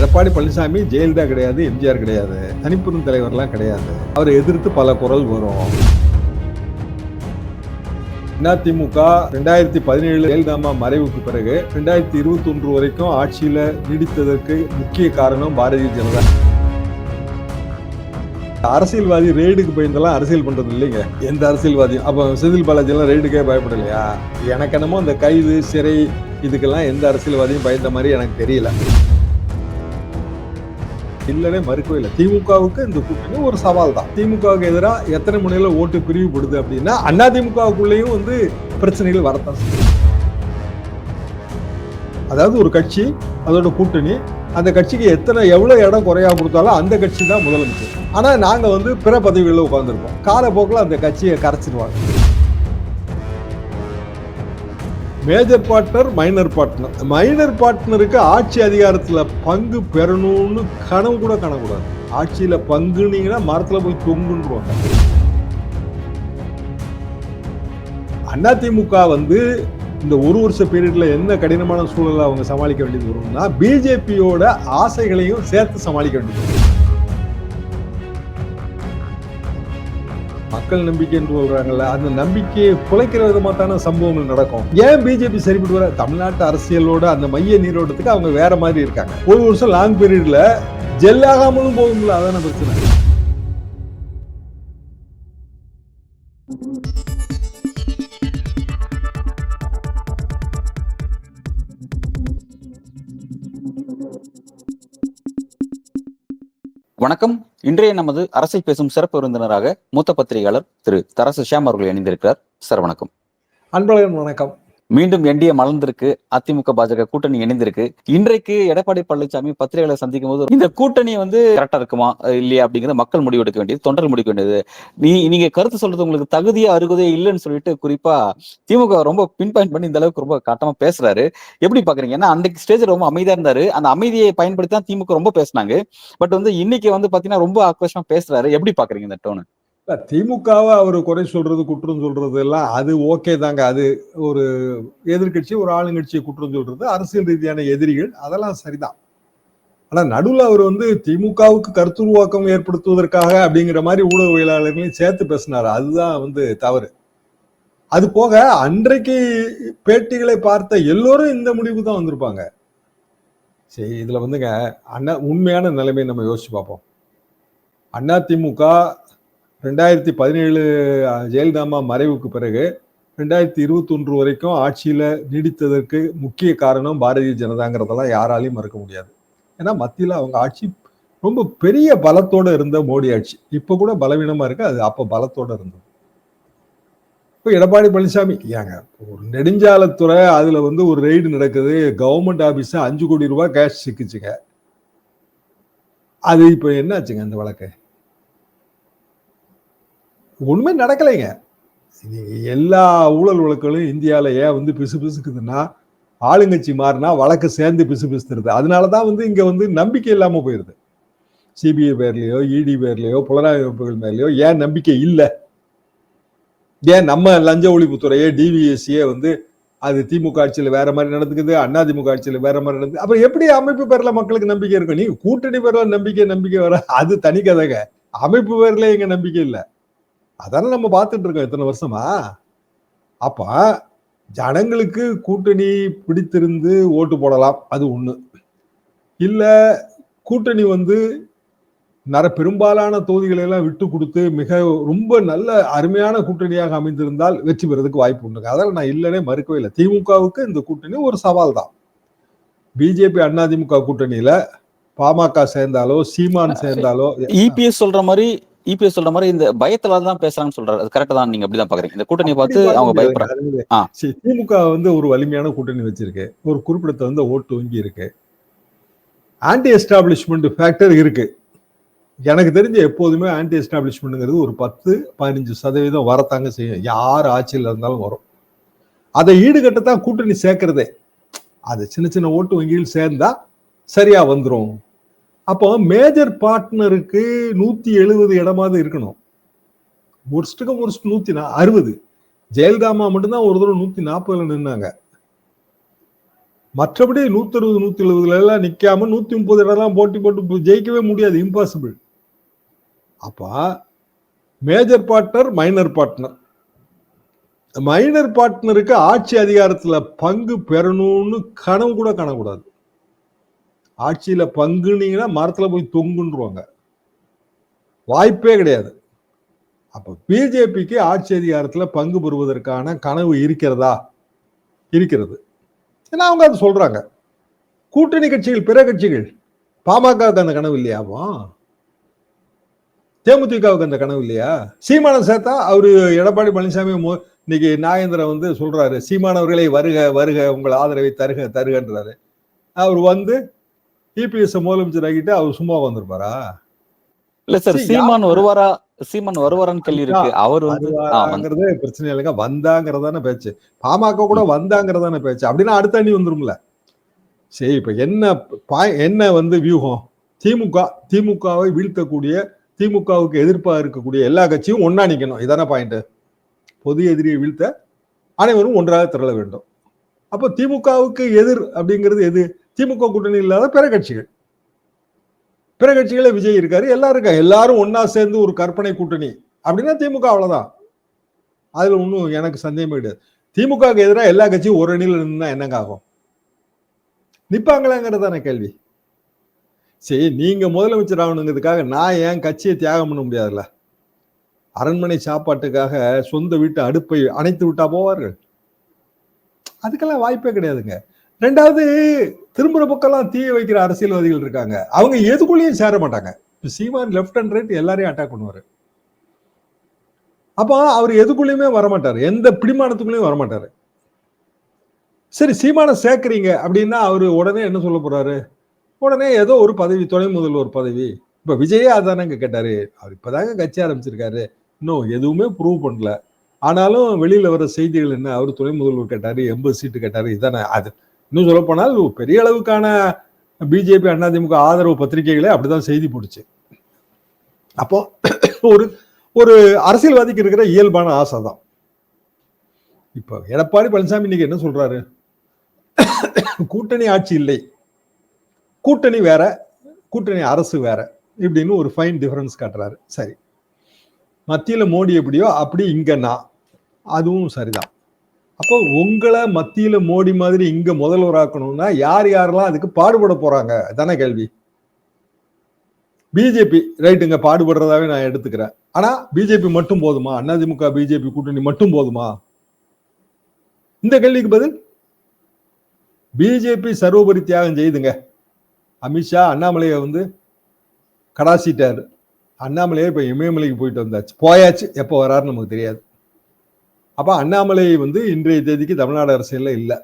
எடப்பாடி பழனிசாமி ஜெயலலிதா கிடையாது, எம்ஜிஆர் கிடையாது, தனிப்பெரும் தலைவர்லாம் கிடையாது. அவரை எதிர்த்து பல குரல் வரும். அதிமுக 2017 ஜெயலலிதா மறைவுக்கு பிறகு 2021 வரைக்கும் ஆட்சியில நீடித்ததற்கு முக்கிய காரணம் பாரதிய ஜனதா. அரசியல்வாதி ரெய்டுக்கு பயந்தெல்லாம் அரசியல் பண்றது இல்லைங்க. எந்த அரசியல்வாதியும் அப்ப செந்தில் பாலாஜி எல்லாம் ரெய்டுக்கே பயப்படலையா? எனக்கு என்னமோ அந்த கைது சிறை இதுக்கெல்லாம் எந்த அரசியல்வாதியும் பயந்த மாதிரி எனக்கு தெரியல. இல்லனே மறுக்கவே இல்லை. திமுகவுக்கு இந்த கூட்டணி ஒரு சவால் தான். திமுகவுக்கு எதிராக எத்தனை முனையில ஓட்டு பிரிவுபடுது அப்படின்னா அதிமுகவுக்குள்ளேயும் பிரச்சனைகள் வரத்தான் செய்யும். அதாவது ஒரு கட்சி அதோட கூட்டணி அந்த கட்சிக்கு எவ்வளவு இடம் குறையா கொடுத்தாலும் அந்த கட்சி தான் முதலமைச்சர். ஆனா நாங்க பிற பதவிகளில் உட்கார்ந்துருப்போம். காலப்போக்கில் அந்த கட்சியை கரைச்சிடுவாங்க. Major partner, minor partner. Minor பார்ட்னருக்கு ஆட்சி அதிகாரத்துல பங்கு பெறணும்னு கனவு கூட காணக்கூடாது. ஆட்சியில பங்குனீங்கன்னா மரத்துல போய் தொங்குன்றுவாங்க. அதிமுக இந்த ஒரு வருஷ பீரியட்ல என்ன கடினமான சூழலை அவங்க சமாளிக்க வேண்டியது வரும்னா பிஜேபியோட ஆசைகளையும் சேர்த்து சமாளிக்க வேண்டியது. மக்கள் நம்பிக்கை என்று சொல்றாங்கல்ல, அந்த நம்பிக்கையை குலைக்கிற விதமாத்தான சம்பவங்கள் நடக்கும். ஏன் பிஜேபி சரிபட்டு வர? தமிழ்நாட்டு அரசியலோட அந்த மைய நீரோட்டத்துக்கு அவங்க வேற மாதிரி இருக்காங்க. ஒரு வருஷம் லாங் பீரியட்ல ஜெல்லாகாமலும் போகும்ல, அதான பிரச்சனை. வணக்கம். இன்றைய நமது அரசியல் பேசும் சிறப்பு விருந்தினராக மூத்த பத்திரிகையாளர் திரு தரசு ஷியாம் அவர்கள் இணைந்திருக்கிறார். சார் வணக்கம். அன்பழகன் வணக்கம். மீண்டும் என்டிஏ மலர்ந்திருக்கு, அதிமுக பாஜக கூட்டணி இணைந்திருக்கு. இன்றைக்கு எடப்பாடி பழனிசாமி பத்திரிகைகளை சந்திக்கும் போது இந்த கூட்டணி கரெக்டா இருக்குமா இல்லையா அப்படிங்கிறத மக்கள் முடிவெடுக்க வேண்டியது, தொண்டர்கள் முடிக்க வேண்டியது. நீங்க கருத்து சொல்றது உங்களுக்கு தகுதியா அருகதே இல்லைன்னு சொல்லிட்டு குறிப்பா திமுக ரொம்ப பின் பாயிண்ட் பண்ணி இந்த அளவுக்கு ரொம்ப காட்டமா பேசுறாரு. எப்படி பாக்குறீங்க? ஏன்னா அன்றைக்கு ஸ்டேஜ் ரொம்ப அமைதியா இருந்தாரு. அந்த அமைதியை பயன்படுத்தி தான் திமுக ரொம்ப பேசினாங்க. பட் இன்னைக்கு பாத்தீங்கன்னா ரொம்ப ஆக்ரோஷமா பேசுறாரு. எப்படி பாக்குறீங்க இந்த டோனு? திமுகவை அவர் குறை சொல்றது, குற்றம் சொல்றது எல்லாம் அது ஓகே தாங்க. அது ஒரு எதிர்கட்சி ஒரு ஆளுங்கட்சியை குற்றம் சொல்றது அரசியல் ரீதியான எதிரிகள், அதெல்லாம் சரிதான். ஆனா நடுவில் அவர் திமுகவுக்கு கருத்துருவாக்கம் ஏற்படுத்துவதற்காக அப்படிங்கிற மாதிரி ஊடகவியலாளர்களையும் சேர்த்து பேசினாரு. அதுதான் தவறு. அது போக அன்றைக்கு பேட்டிகளை பார்த்த எல்லோரும் இந்த முடிவு தான் வந்திருப்பாங்க. சரி, இதுல உண்மையான நிலைமையை நம்ம யோசிச்சு பார்ப்போம். அதிமுக 2017 ஜெயலலிதா மறைவுக்கு பிறகு 2021 வரைக்கும் ஆட்சியில நீடித்ததற்கு முக்கிய காரணம் பாரதிய ஜனதாங்கிறதெல்லாம் யாராலையும் மறுக்க முடியாது. ஏன்னா மத்தியில அவங்க ஆட்சி ரொம்ப பெரிய பலத்தோட இருந்த மோடி ஆட்சி. இப்ப கூட பலவீனமா இருக்கு, அது அப்ப பலத்தோட இருந்தது. இப்போ எடப்பாடி பழனிசாமி ஒரு நெடுஞ்சாலைத்துறை அதுல ஒரு ரெய்டு நடக்குது. கவர்மெண்ட் ஆபீஸ் 5 கோடி ரூபாய் கேஷ் சிக்கிச்சுங்க. அது இப்ப என்ன ஆச்சுங்க? அந்த வழக்கு ஒண்ணுமே நடக்கலைங்க. எல்லா ஊழல் வழக்குகளும் இந்தியாவில ஏன் பிசு பிசுக்குதுன்னா ஆளுங்கட்சி மாறினா வழக்கு சேர்ந்து பிசு பிசுத்துருது. அதனாலதான் இங்க நம்பிக்கை இல்லாம போயிருது. சிபிஐ பேர்லயோ இடி பேர்லயோ புலனாய்வு அமைப்புகள் மேலயோ ஏன் நம்பிக்கை இல்லை? ஏன் நம்ம லஞ்ச ஒழிப்புத்துறையே டிவிஎஸ்சியே அது திமுக ஆட்சியில வேற மாதிரி நடந்துக்குது, அதிமுக ஆட்சியில வேற மாதிரி நடக்குது. அப்புறம் எப்படி அமைப்பு பேர்ல மக்களுக்கு நம்பிக்கை இருக்கும்? நீ கூட்டணி பேர்ல நம்பிக்கை வர அது தனி கதைங்க. அமைப்பு பேர்ல எங்க நம்பிக்கை இல்லை. அதான நம்ம பார்த்துட்டு இருக்கோம் இத்தனை வருஷமா. அப்ப ஜனங்களுக்கு கூட்டணி பிடித்திருந்து ஓட்டு போடலாம், அது ஒண்ணு. இல்ல கூட்டணி பெரும்பாலான தொகுதிகளை எல்லாம் விட்டு கொடுத்து ரொம்ப நல்ல அருமையான கூட்டணியாக அமைந்திருந்தால் வெற்றி பெறதுக்கு வாய்ப்பு உண்டு. அதனால நான் இல்லனே மறுக்கவே இல்லை. திமுகவுக்கு இந்த கூட்டணி ஒரு சவால் தான். பிஜேபி அதிமுக கூட்டணியில பாமக சேர்ந்தாலோ சீமான் சேர்ந்தாலோ இபிஎஸ் சொல்ற மாதிரி இந்த பயத்துலதான் பேசுறாங்கன்னு சொல்றாரு. அது கரெக்டா தான்? நீங்க அப்படிதான் பாக்குறீங்க? இந்த கூட்டணியை பார்த்து அவங்க பயப்படுறாங்க. திமுக ஒரு வலிமையான கூட்டணி வச்சிருக்கு. ஒரு குறிப்பிடத்த ஓட்டு வங்கி இருக்கு. ஆன்டி எஸ்டாப்ளிஷ்மெண்ட் ஃபேக்டர் இருக்கு. எனக்கு தெரிஞ்ச எப்போதுமே ஆன்டி எஸ்டாப்ளிஷ்மெண்ட்ங்கிறது ஒரு 10-15% வரத்தாங்க செய்யும். யார் ஆட்சியில் இருந்தாலும் வரும். அதை ஈடுகட்டத்தான் கூட்டணி சேர்க்கிறதே. அது சின்ன சின்ன ஓட்டு வங்கிகள் சேர்ந்தா சரியா வந்துரும். அப்போ மேஜர் பார்ட்னருக்கு 170 இடமாவது இருக்கணும். முடிச்சுட்டு 160. ஜெயலலிதா மட்டும்தான் ஒரு தடவை 140 நின்னாங்க. மற்றபடி 160 170 எல்லாம் நிக்காம 130 இடம்லாம் போட்டி போட்டு ஜெயிக்கவே முடியாது, இம்பாசிபிள். அப்ப major partner, minor partner. Minor பார்ட்னருக்கு ஆட்சி அதிகாரத்துல பங்கு பெறணும்னு கனவு கூட காணக்கூடாது. ஆட்சியில பங்குனீங்கன்னா மரத்துல போய் தொங்குன்றுவாங்க, வாய்ப்பே கிடையாது. அப்ப பிஜேபிக்கு ஆட்சி அதிகாரத்துல பங்கு பெறுவதற்கான கனவு இருக்கிறதா? இருக்கிறது. ஏன்னா அவங்க அதை சொல்றாங்க. கூட்டணி கட்சிகள், பிற கட்சிகள், பாமகவுக்கு அந்த கனவு இல்லையாவோ? தேமுதிகவுக்கு அந்த கனவு இல்லையா? சீமானம் சேர்த்தா அவரு எடப்பாடி பழனிசாமி இன்னைக்கு நாகேந்திரன் வந்து சொல்றாரு, சீமானவர்களை வருக வருக, உங்கள் ஆதரவை தருக தருகன்றாரு. அவர் வந்து இபிஎஸ் முதலமைச்சர் ஆகிட்டு அவர் சும்மா வந்திருப்பாரா? இல்ல சார், சீமான் வருவாரான்னு கேள்வி இருக்கு. அவர் வருவாங்கிறது பிரச்சனை இல்லைங்க, வந்தாங்கிறதான பேச்சு. பாமக கூட வந்தாங்கிறதான பேச்சு. அப்படின்னா அடுத்த அணி வந்துரும்ல. சரி, இப்ப என்ன வந்து வியூகம்? திமுகவை வீழ்த்தக்கூடிய, திமுகவுக்கு எதிர்ப்பா இருக்கக்கூடிய எல்லா கட்சியும் ஒன்னா நிக்கணும், இதான பாயிண்ட். பொது எதிரியை வீழ்த்த அனைவரும் ஒன்றாக திரள வேண்டும். அப்போ திமுகவுக்கு எதிர் அப்படிங்கிறது எது? திமுக கூட்டணி இல்லாத பிற கட்சிகள். பிற கட்சிகள விஜய் இருக்காரு, எல்லாரும் இருக்காங்க, எல்லாரும் ஒன்னா சேர்ந்து ஒரு கற்பனை கூட்டணி அப்படின்னா திமுக அவ்வளவுதான். அதுல ஒன்றும் எனக்கு சந்தேகமே கிடையாது. திமுகவுக்கு எதிராக எல்லா கட்சியும் ஒரு அணியில் இருந்தா என்னங்க ஆகும்? நிப்பாங்களாங்கிறதான கேள்வி. சரி, நீங்க முதலமைச்சர் ஆகணுங்கிறதுக்காக நான் என் கட்சியை தியாகம் பண்ண முடியாதுல்ல. அரண்மனை சாப்பாட்டுக்காக சொந்த வீட்டு அடுப்பை அணைத்து விட்டா போவார்கள்? அதுக்கெல்லாம் வாய்ப்பே கிடையாதுங்க. ரெண்டாவது, திரும்புற பக்கம்லாம் தீய வைக்கிற அரசியல்வாதிகள் இருக்காங்க, அவங்க எதுக்குள்ளேயும் சேர மாட்டாங்க. சீமான் லெப்ட் அண்ட் ரைட் எல்லாரையும் அட்டாக் பண்ணுவாரு. அப்ப அவர் எதுக்குள்ளயுமே வரமாட்டாரு, எந்த பிடிமானத்துக்குள்ளயும் வரமாட்டாரு. சரி, சீமான சேர்க்கிறீங்க அப்படின்னா அவரு உடனே என்ன சொல்ல போறாரு? உடனே ஏதோ ஒரு பதவி, துணை முதல்வர் பதவி. இப்ப விஜயே அதானங்க கேட்டாரு. அவர் இப்பதாங்க கட்சி ஆரம்பிச்சிருக்காரு, இன்னும் எதுவுமே ப்ரூவ் பண்ணல. ஆனாலும் வெளியில வர செய்திகள் என்ன, அவர் துணை முதல்வர் கேட்டாரு, 80 சீட்டு கேட்டாரு, இதானே. அது இன்னும் சொல்ல போனால் பெரிய அளவுக்கான பிஜேபி அதிமுக ஆதரவு பத்திரிகைகளே அப்படிதான் செய்தி போடுச்சு. அப்போ ஒரு ஒரு அரசியல்வாதிக்கு இருக்கிற இயல்பான ஆசை தான். இப்ப எடப்பாடி பழனிசாமி இன்னைக்கு என்ன சொல்றாரு? கூட்டணி ஆட்சி இல்லை, கூட்டணி வேற, கூட்டணி அரசு வேற இப்படின்னு ஒரு ஃபைன் டிஃபரன்ஸ் காட்டுறாரு. சரி, மத்தியில மோடி எப்படியோ அப்படி இங்க நான், அதுவும் சரிதான். அப்போ உங்களை மத்தியில மோடி மாதிரி இங்க முதல்வராக்கணும்னா யார் யாரெல்லாம் அதுக்கு பாடுபட போறாங்க தானே கேள்வி. பிஜேபி ரைட்டுங்க, பாடுபடுறதாவே நான் எடுத்துக்கிறேன். ஆனா பிஜேபி மட்டும் போதுமா? அதிமுக பிஜேபி கூட்டணி மட்டும் போதுமா? இந்த கேள்விக்கு பதில் பிஜேபி சர்வோபரி தியாகம் செய்துங்க. அமித்ஷா அண்ணாமலையை வந்து கடாசிட்டாரு. அண்ணாமலையே இப்ப இமயமலைக்கு போயிட்டு வந்தாச்சு, போயாச்சு, எப்போ வராருன்னு நமக்கு தெரியாது. அப்ப அண்ணாமலை வந்து இன்றைய தேதிக்கு தமிழ்நாடு அரசியல்ல இல்லை.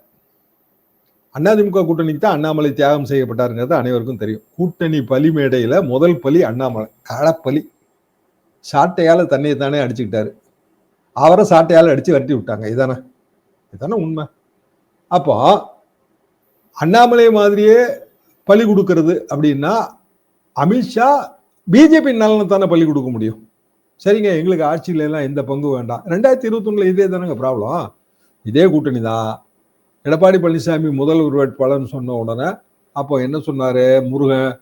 அதிமுக கூட்டணிக்கு தான் அண்ணாமலை தியாகம் செய்யப்பட்டாருங்கிறது அனைவருக்கும் தெரியும். கூட்டணி பலி மேடையில முதல் பலி அண்ணாமலை, களப்பலி. சாட்டையால தன்னை தானே அடிச்சுக்கிட்டாரு, அவரை சாட்டையால அடிச்சு வரட்டி விட்டாங்க. இதானே உண்மை. அப்போ அண்ணாமலை மாதிரியே பலி கொடுக்கறது அப்படின்னா அமித்ஷா பிஜேபி நலனை தானே பலி கொடுக்க முடியும். சரிங்க, எங்களுக்கு ஆட்சியில எல்லாம் எந்த பங்கு வேண்டாம். 2021 இதே தானங்க ப்ராப்ளம். இதே கூட்டணி தான். எடப்பாடி பழனிசாமி முதல்வர் வேட்பாளர்னு சொன்ன உடனே அப்போ என்ன சொன்னாரு முருகன்?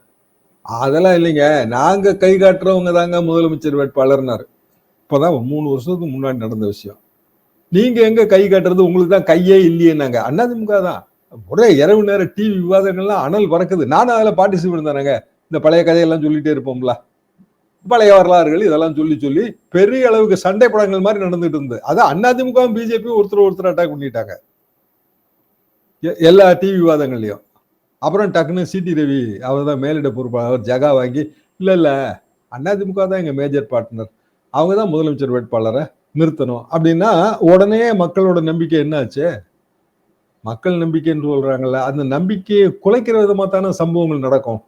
அதெல்லாம் இல்லைங்க, நாங்க கை காட்டுறவங்க தாங்க முதலமைச்சர் வேட்பாளர்னாரு. இப்பதான் 3 வருஷத்துக்கு முன்னாடி நடந்த விஷயம். நீங்க எங்க கை காட்டுறது? உங்களுக்கு தான் கையே இல்லையேனாங்க. அதிமுக தான். ஒரே இரவு நேர டிவி விவாதங்கள்லாம் அனல் பறக்குது. நானும் அதுல பார்ட்டிசிபேட் தானேங்க. இந்த பழைய கதையெல்லாம் சொல்லிட்டே இருப்போம்ல, பழைய வரலாறுகள் இதெல்லாம் சொல்லி பெரிய அளவுக்கு சண்டை படங்கள் மாதிரி நடந்துட்டு இருந்தது. அதான் அதிமுக பிஜேபி ஒருத்தர் அட்டாக் பண்ணிட்டாங்க எல்லா டிவி விவாதங்கள்லயும். அப்புறம் டக்குன்னு சிடி ரவி அவர் தான் மேலிட பொறுப்பாளர், ஜகா வாங்கி இல்ல அதிமுக தான் எங்க மேஜர் பார்ட்னர், அவங்க தான் முதலமைச்சர் வேட்பாளரை நிறுத்தணும் அப்படின்னா உடனே மக்களோட நம்பிக்கை என்ன ஆச்சு? மக்கள் நம்பிக்கைன்னு சொல்றாங்கல்ல, அந்த நம்பிக்கையை குலைக்கிற விதமா தானே சம்பவங்கள் நடக்கும்.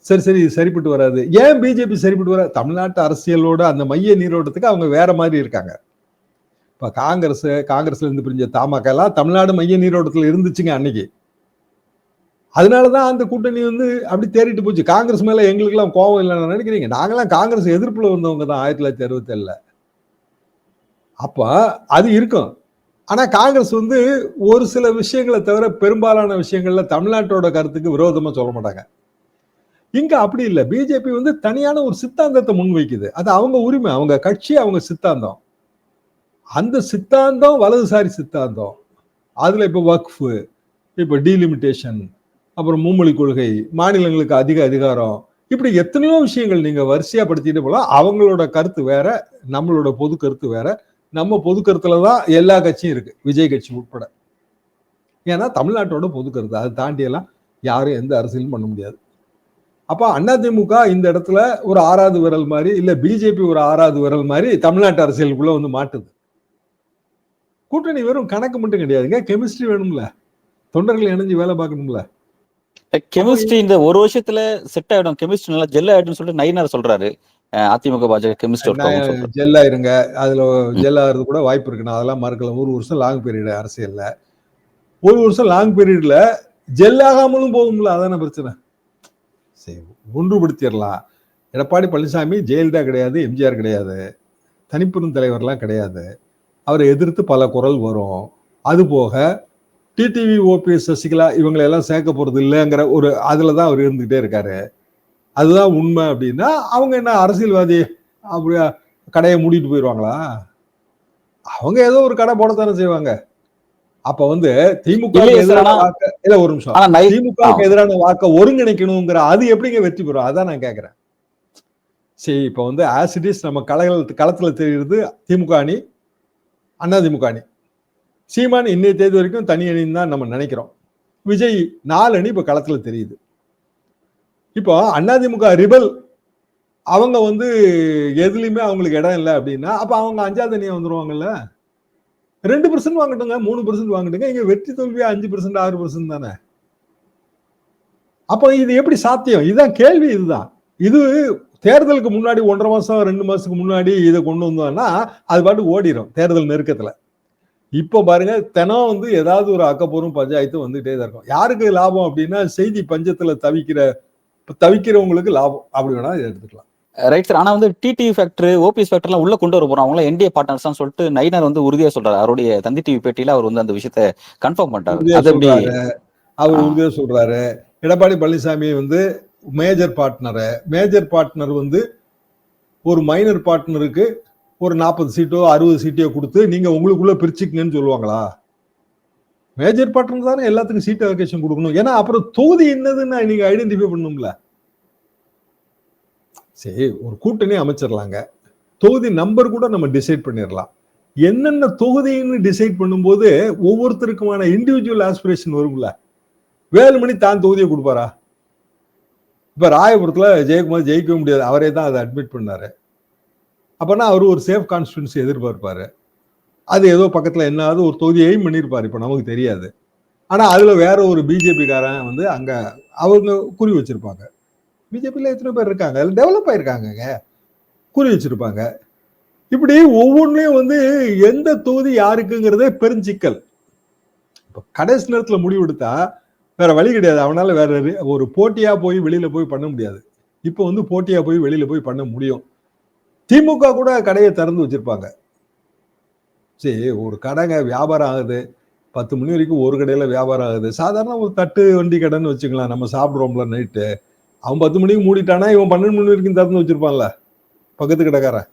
சரி இது சரிப்பட்டு வராது. ஏன் பிஜேபி சரிப்பட்டு வராது? தமிழ்நாட்டு அரசியலோட அந்த மைய நீரோட்டத்துக்கு அவங்க வேற மாதிரி இருக்காங்க. இப்ப காங்கிரஸ்ல இருந்து பிரிஞ்ச தமாக எல்லாம் தமிழ்நாடு மைய நீரோட்டத்துல இருந்துச்சுங்க அன்னைக்கு. அதனாலதான் அந்த கூட்டணி வந்து அப்படி தேறிட்டு போச்சு. காங்கிரஸ் மேல எங்களுக்கு எல்லாம் கோபம் இல்லைன்னு நினைக்கிறீங்க? நாங்கெல்லாம் காங்கிரஸ் எதிர்ப்புல வந்தவங்க தான் 1967. அப்ப அது இருக்கும். ஆனா காங்கிரஸ் வந்து ஒரு சில விஷயங்களை தவிர பெரும்பாலான விஷயங்கள்ல தமிழ்நாட்டோட கருத்துக்கு விரோதமா சொல்ல மாட்டாங்க. இங்க அப்படி இல்ல. பிஜேபி வந்து தனியான ஒரு சித்தாந்தத்தை முன்வைக்குது. அது அவங்க உரிமை, அவங்க கட்சி, அவங்க சித்தாந்தம். அந்த சித்தாந்தம் வலதுசாரி சித்தாந்தம். அதுல இப்ப வக்ஃப், இப்ப டீலிமிட்டேஷன், அப்புறம் மும்மொழி கொள்கை, மாநிலங்களுக்கு அதிக அதிகாரம், இப்படி எத்தனையோ விஷயங்கள் நீங்க வரிசையா படுத்திட்டு போலாம். அவங்களோட கருத்து வேற, நம்மளோட பொது கருத்து வேற. நம்ம பொது கருத்துல தான் எல்லா கட்சியும் இருக்கு, விஜய் கட்சி உட்பட. ஏன்னா தமிழ்நாட்டோட பொது கருத்து, அதை தாண்டி எல்லாம் யாரும் எந்த அரசியலும் பண்ண முடியாது. அப்ப அதிமுக இந்த இடத்துல ஒரு 6வது விரல் மாதிரி, இல்ல பிஜேபி ஒரு 6வது விரல் மாதிரி தமிழ்நாட்டு அரசியலுக்குள்ள வந்து மாட்டுது. கூட்டணி வெறும் கணக்கு மட்டும் கிடையாதுங்க, கெமிஸ்ட்ரி வேணும்ல, தொண்டர்கள் இணைஞ்சு வேலை பார்க்கணும்ல. கெமிஸ்ட்ரி இந்த ஒரு வருஷத்துல செட் ஆயிடும், கெமிஸ்ட்ரி நல்லா ஜெல் ஆயிடும் சொல்லிட்டு நயினார் சொல்றாரு. அதிமுக பாஜக கெமிஸ்ட்ரி ஜெல் ஆயிருங்க, அதுல ஜெல் ஆகிறது கூட வாய்ப்பு இருக்கு, நான் அதெல்லாம் மறக்கல. ஒரு வருஷம் லாங் பீரியட் அரசியல்ல, ஒரு வருஷம் லாங் பீரியட்ல ஜெல் ஆகாமலும் போகும்ல, அதான பிரச்சனை. சரி, ஒன்றுபடுத்திடலாம். எடப்பாடி பழனிசாமி ஜெயலலிதா கிடையாது, எம்ஜிஆர் கிடையாது, தனிப்பெரும் தலைவர்லாம் கிடையாது. அவரை எதிர்த்து பல குரல் வரும். அது போக டிடிவி, ஓபிஎஸ், சசிகலா இவங்களை எல்லாம் சேர்க்க போறது இல்லைங்கிற ஒரு அதுலதான் அவர் இருந்துகிட்டே இருக்காரு. அதுதான் உண்மை அப்படின்னா அவங்க என்ன அரசியல்வாதி அப்படியா கடையை மூடிட்டு போயிடுவாங்களா? அவங்க ஏதோ ஒரு கடை போடத்தானே செய்வாங்க. அப்ப வந்து திமுக எதிரான வாக்க இல்ல, ஒரு நிமிஷம், திமுக எதிரான வாக்க ஒருங்கிணைக்கணுங்கிற அது எப்படிங்க வெற்றி பெறும்? அதான் நான் கேட்கிறேன். சரி, இப்ப வந்து ஆசிடிஸ் நம்ம களத்துல தெரியுது திமுக அணி, அதிமுக அணி. சீமான் இன்னைய தேதி வரைக்கும் தனி அணின்னு தான் நம்ம நினைக்கிறோம். விஜய் 4 அணி இப்ப களத்துல தெரியுது. இப்போ அதிமுக ரிபல் அவங்க வந்து எதுலயுமே அவங்களுக்கு இடம் இல்லை அப்படின்னா அப்ப அவங்க 5வது அணியா வந்துருவாங்கல்ல. 2% வாங்கட்டுங்க, 3% வாங்கட்டுங்க, இங்க வெற்றி தோல்வியா 5%, 6% தானே. அப்ப இது எப்படி சாத்தியம்? இதுதான் கேள்வி. இதுதான் இது தேர்தலுக்கு முன்னாடி 1.5 மாசம் 2 மாசத்துக்கு முன்னாடி இதை கொண்டு வந்தோம்னா அது பாட்டு ஓடிடும் தேர்தல் நெருக்கத்துல. இப்ப பாருங்க, தினம் வந்து ஏதாவது ஒரு அக்கப்போரும் பஞ்சாயத்து வந்துட்டே தான் இருக்கும். யாருக்கு லாபம் அப்படின்னா செய்தி பஞ்சத்துல தவிக்கிறவங்களுக்கு லாபம், அப்படி வேணா எடுத்துக்கலாம். Right sir. ஆனா வந்து டிடிவி ஃபேக்டர், ஓபிஎஸ் ஃபேக்டர்லாம் உள்ள கொண்டு வர போறோம், அவங்கள என்டிஏ பார்ட்னர்ஸ் தான் சொல்லிட்டு நயினார் வந்து உறுதியா சொல்றாரு. அவருடைய தந்தி டிவி பேட்டியில அவர் வந்து அந்த விஷயத்தை கன்ஃபார்ம் பண்ணிட்டாரு. அவர் உறுதியா சொல்றாரு. எடப்பாடி பழனிசாமி வந்து மேஜர் பார்ட்னர் வந்து ஒரு மைனர் பார்ட்னருக்கு ஒரு 40 சீட்டோ 60 சீட்டோ கொடுத்து நீங்க உங்களுக்குள்ள பிரிச்சுக்கங்கன்னு சொல்லுவாங்களா? மேஜர் பார்ட்னர் தானே எல்லாத்துக்கும் சீட் அலோகேஷன் கொடுக்கணும். ஏன்னா அப்புறம் தொகுதி என்னதுன்னு நீங்க ஐடென்டிஃபை பண்ணணும்ல. சரி, ஒரு கூட்டணி அமைச்சிடலாங்க, தொகுதி நம்பர் கூட நம்ம டிசைட் பண்ணிடலாம். என்னென்ன தொகுதின்னு டிசைட் பண்ணும்போது ஒவ்வொருத்தருக்குமான இண்டிவிஜுவல் ஆஸ்பிரேஷன் வரும்ல. வேலுமணி தான் தொகுதியை கொடுப்பாரா? இப்ப ராயபுரத்துல ஜெயக்குமார் ஜெயிக்கவே முடியாது, அவரே தான் அதை அட்மிட் பண்ணாரு. அப்பனா அவரு ஒரு சேஃப் கான்ஸ்டிடுவன்சி எதிர்பார்ப்பாரு. அது ஏதோ பக்கத்துல என்னாவது ஒரு தொகுதி எய்ம் பண்ணிருப்பாரு, இப்ப நமக்கு தெரியாது. ஆனா அதுல வேற ஒரு பிஜேபி காரன் வந்து அங்க அவங்க குறி வச்சிருப்பாங்க. பிஜேபியில எத்தனை பேர் இருக்காங்க, டெவலப் ஆயிருக்காங்க, குறி வச்சிருப்பாங்க. இப்படி ஒவ்வொன்றையும் வந்து எந்த தொகுதி யாருக்குங்கிறதே பெருஞ்சிக்கல். இப்ப கடைசி நேரத்துல முடிவு எடுத்தா வேற வழி கிடையாது. அவனால வேற ஒரு போட்டியா போய் வெளியில போய் பண்ண முடியாது. இப்ப வந்து போட்டியா போய் வெளியில போய் பண்ண முடியும். திமுக கூட கடையை திறந்து வச்சிருப்பாங்க. சரி, ஒரு கடைங்க வியாபாரம் ஆகுது, 10 மணி வரைக்கும் ஒரு கடையில வியாபாரம் ஆகுது. சாதாரண ஒரு தட்டு வண்டி கடைன்னு வச்சுக்கலாம், நம்ம சாப்பிடுறோம்ல நைட்டு. அவன் 10 மணிக்கு மூடிட்டானா இவன் 12 மணி வரைக்கும் திறந்து வச்சிருப்பான்ல பக்கத்து கடைக்காரன்.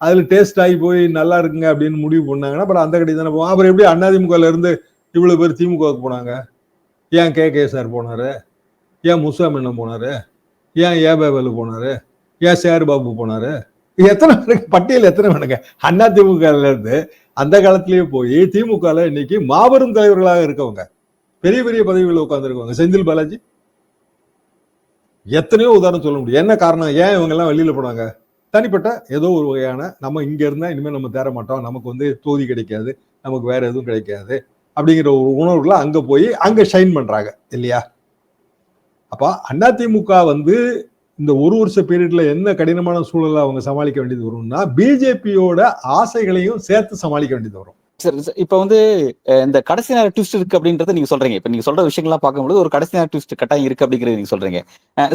அதுல டேஸ்ட் ஆகி போய் நல்லா இருக்குங்க அப்படின்னு முடிவு பண்ணாங்கன்னா அப்புறம் அந்த கடை தானே போவான். அப்புறம் எப்படி அதிமுகல இருந்து இவ்வளவு பேர் திமுகவுக்கு போனாங்க? ஏன் கே சார் போனாரு? ஏன் முசாமின் போனாரு? ஏன் ஏபேவேலு போனாரு? ஏன் சேர் பாபு போனாரு? எத்தனை பேருக்கு பட்டியல் எத்தனை வேணுங்க? அதிமுக இருந்து அந்த காலத்திலேயே போய் திமுக இன்னைக்கு மாபெரும் தலைவர்களாக இருக்கவங்க, பெரிய பெரிய பதவிகளில் உட்கார்ந்துருக்கவங்க. செந்தில் பாலாஜி, எத்தனையோ உதாரணம் சொல்ல முடியும். என்ன காரணம்? ஏன் இவங்க எல்லாம் வெளியில போனாங்க? தனிப்பட்ட ஏதோ ஒரு வகையான நம்ம இங்க இருந்தா இனிமேல் நம்ம தேர மாட்டோம், நமக்கு வந்து தொகுதி கிடைக்காது, நமக்கு வேற எதுவும் கிடைக்காது அப்படிங்கிற ஒரு உணர்வுல அங்க போய் அங்க ஷைன் பண்றாங்க இல்லையா? அப்ப அதிமுக வந்து இந்த ஒரு வருஷ பீரியட்ல என்ன கடினமான சூழலை அவங்க சமாளிக்க வேண்டியது வரும்னா பிஜேபியோட ஆசைகளையும் சேர்த்து சமாளிக்க வேண்டியது வரும். சரி, இப்ப வந்து இந்த கடைசி நேர ட்விஸ்ட் இருக்கு அப்படின்றத நீங்க சொல்றீங்க. இப்ப நீங்க சொல்ற விஷயங்கள்லாம் பார்க்கும்போது ஒரு கடைசி நேர ட்விஸ்ட் கட்டாயம் இருக்கு அப்படிங்கிறது நீங்க சொல்றீங்க.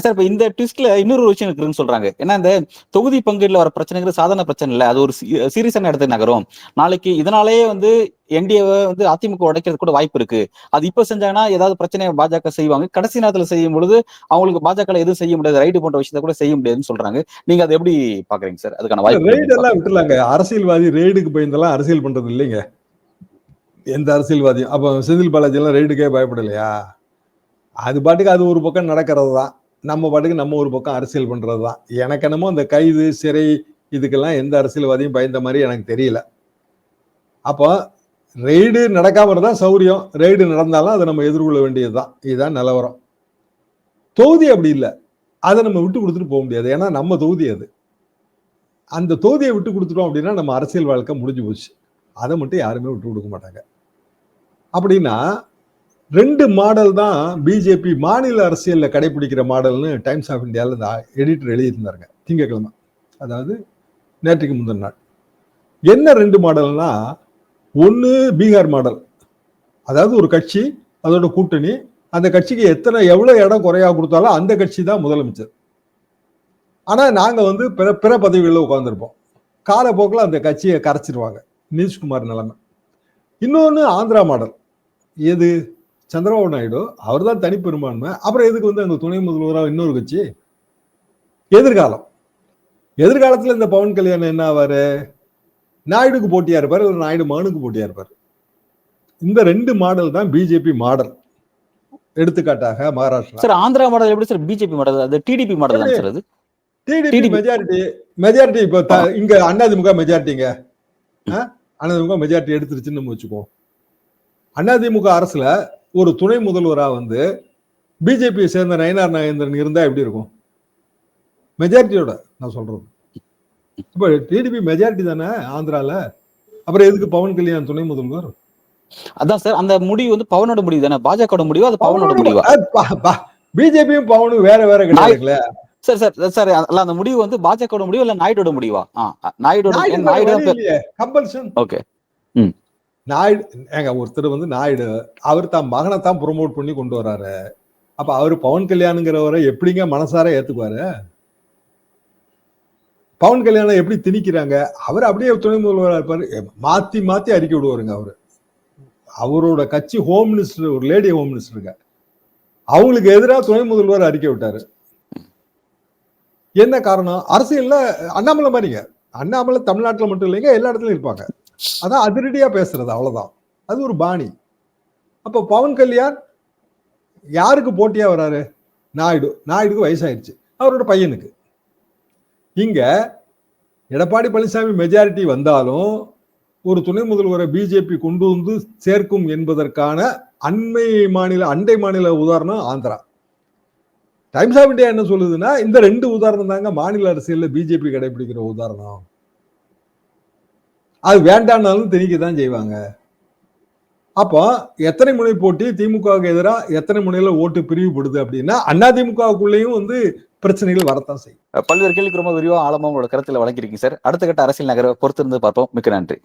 சார், இப்ப இந்த ட்விஸ்ட்ல இன்னொரு விஷயம் இருக்குன்னு சொல்றாங்க. ஏன்னா இந்த தொகுதி பங்கீடுல வர பிரச்சனைகள் சாதாரண பிரச்சனை இல்லை, அது ஒரு சீரியஸான இடத்துக்கு நகரும். நாளைக்கு இதனாலேயே வந்து என்டிஏவை வந்து அதிமுக உடைக்கிறது கூட வாய்ப்பு இருக்கு. அது இப்ப செஞ்சாங்கன்னா ஏதாவது பிரச்சனையை பாஜக செய்வாங்க. கடைசி நேரத்துல செய்யும் பொழுது அவங்களுக்கு பாஜக எதுவும் செய்ய முடியாது, ரைடு போன்ற விஷயத்த கூட செய்ய முடியாதுன்னு சொல்றாங்க. நீங்க அதை எப்படி பாக்குறீங்க சார்? அதுக்கான வாய்ப்பு ரெய்டு எல்லாம் விட்டுலாங்க. அரசியல்வாதி ரெய்டுக்கு பயந்தெல்லாம் அரசியல் பண்றது இல்லைங்க. எந்த அரசியல்வாதியும். அப்ப செந்தில் பாலாஜி எல்லாம் ரெய்டுக்கே பயப்படலையா? அது பாட்டுக்கு அது ஒரு பக்கம் நடக்கிறது தான். நம்ம பாட்டுக்கு நம்ம ஒரு பக்கம் அரசியல் பண்றது தான். எனக்கு என்னமோ அந்த கைது, சிறை இதுக்கெல்லாம் எந்த அரசியல்வாதியும் பயந்த மாதிரி எனக்கு தெரியல. அப்போ ரெய்டு நடக்காம இருந்தா சௌரியம், ரெய்டு நடந்தாலும் அதை நம்ம எதிர்கொள்ள வேண்டியதுதான். இதுதான் நிலவரம். தொகுதி அப்படி இல்லை, அதை நம்ம விட்டு கொடுத்துட்டு போக முடியாது. ஏன்னா நம்ம தொகுதி அது. அந்த தொகுதியை விட்டு கொடுத்துட்டோம் அப்படின்னா நம்ம அரசியல் வாழ்க்கை முடிஞ்சு போச்சு. அதை மட்டும் யாருமே விட்டு கொடுக்க மாட்டாங்க. அப்படின்னா 2 மாடல் தான் பிஜேபி மாநில அரசியல்ல கடைபிடிக்கிற மாடல்னு டைம்ஸ் ஆஃப் இந்தியாவில் இந்த எடிட்டர் எழுதியிருந்தாருங்க திங்கட்கிழமை, அதாவது நேற்றுக்கு முந்தின நாள். என்ன 2 மாடல்னா, ஒன்று பீகார் மாடல், அதாவது ஒரு கட்சி அதோட கூட்டணி, அந்த கட்சிக்கு எவ்வளவு இடம் குறையா கொடுத்தாலும் அந்த கட்சி தான் முதலமைச்சர். ஆனா நாங்க வந்து பிற பதவிகளில் உட்கார்ந்துருப்போம். காலப்போக்கில் அந்த கட்சியை கரைச்சிருவாங்க. நிதிஷ்குமார் நிலைமை. இன்னொன்று ஆந்திரா மாடல். எது? சந்திரபாபு நாயுடு அவர் தான் தனிப்பெரும்பான்மை. அப்புறம் எதுக்கு வந்து அங்க துணை முதல்வராக இன்னொரு கட்சி? எதிர்காலத்துல இந்த பவன் கல்யாணம் என்ன ஆவாரு? நாயுடுக்கு போட்டியா இருப்பாரு, ஒரு நாயுடு மகனுக்கு போட்டியா இருப்பாரு. இந்த 2 மாடல் தான் பிஜேபி மாடல். எடுத்துக்காட்டாக மகாராஷ்டிரா சார். ஆந்திரா மாடல் எப்படி சார் பிஜேபி மாடல்? அது டிடிபி மாடல் தான் சார். அது டிடிபி மெஜாரிட்டி இப்ப இங்க அதிமுக மெஜாரிட்டிங்க. அதிமுக மெஜாரிட்டி எடுத்துருச்சுன்னு நம்ம வச்சுக்கோ. அதிமுக அரசுல ஒரு துணை முதல்வரா வந்து பிஜேபியை சேர்ந்த நயினார் நாகேந்திரன் இருந்தா எப்படி இருக்கும்? மெஜாரிட்டியோட நான் சொல்றது. இப்ப டிடிபி மெஜாரிட்டி தானே ஆந்திரால. அப்புறம் எதுக்கு பவன் கல்யாண் துணை முதல்வர்? அதான் சார், அந்த முடிவு வந்து பவனோட முடிவு தானே, பாஜக முடிவு, அது பவனோட முடிவா? பிஜேபியும் பவனும் வேற வேற கிடையாதுங்களே சார். சார் சார் அந்த முடிவு வந்து பாஜக முடிவு இல்ல நாயுடோட முடிவா? கம்பல்சன். ஓகே. நாயுடு ஏங்க, ஒருத்தர் வந்து நாயுடு அவர் தான் மகனை தான் ப்ரொமோட் பண்ணி கொண்டு வர்றாரு. அப்ப அவரு பவன் கல்யாணுங்கிறவரை எப்படிங்க மனசார ஏத்துக்குவாரு? பவன் கல்யாணம் எப்படி திணிக்கிறாங்க? அவர் அப்படியே துணை முதல்வராக இருப்பாரு. மாத்தி மாத்தி அறிக்கை விடுவாருங்க. அவரோட கட்சி ஹோம் மினிஸ்டர், ஒரு லேடி ஹோம் மினிஸ்டருங்க, அவங்களுக்கு எதிராக துணை முதல்வர் அறிக்கை விட்டாரு. என்ன காரணம்? அரசியல்ல அண்ணாமலை மாதிரிங்க. அண்ணாமலை தமிழ்நாட்டில் மட்டும் இல்லைங்க, எல்லா இடத்துலயும் இருப்பாங்க. அதான் அதிரடியா பேசுறது, அவ்வளவுதான். அது ஒரு பாணி. அப்ப பவன் கல்யாண் யாருக்கு போட்டியா வராரு? நாயுடுக்கு வயசாயிருச்சு, அவரோட பையனுக்கு. இங்க எடப்பாடி பழனிசாமி மெஜாரிட்டி வந்தாலும் ஒரு துணை முதல்வரை பிஜேபி கொண்டு வந்து சேர்க்கும் என்பதற்கான அண்டை மாநில உதாரணம் ஆந்திரா. டைம்ஸ் ஆஃப் இந்தியா என்ன சொல்லுதுன்னா, இந்த 2 உதாரணம் தாங்க மாநில அரசியல்ல பிஜேபி கடைபிடிக்கிற உதாரணம். அது வேண்டாம்னாலும் திணிக்கதான் செய்வாங்க. அப்போ எத்தனை முனை போட்டி திமுகவுக்கு எதிராக எத்தனை முனையில ஓட்டு பிரிவுபடுது அப்படின்னா அதிமுகவுக்குள்ளேயும் வந்து பிரச்சனைகள் வரத்தான் செய்யும். பல்வேறு கேள்விக்கு ரொம்ப விரிவா ஆழமா உங்களோட கருத்துல வழங்கிருக்கீங்க சார். அடுத்த கட்ட அரசியல் நகர பொறுத்திருந்து பார்ப்போம். மிக்க நன்றி.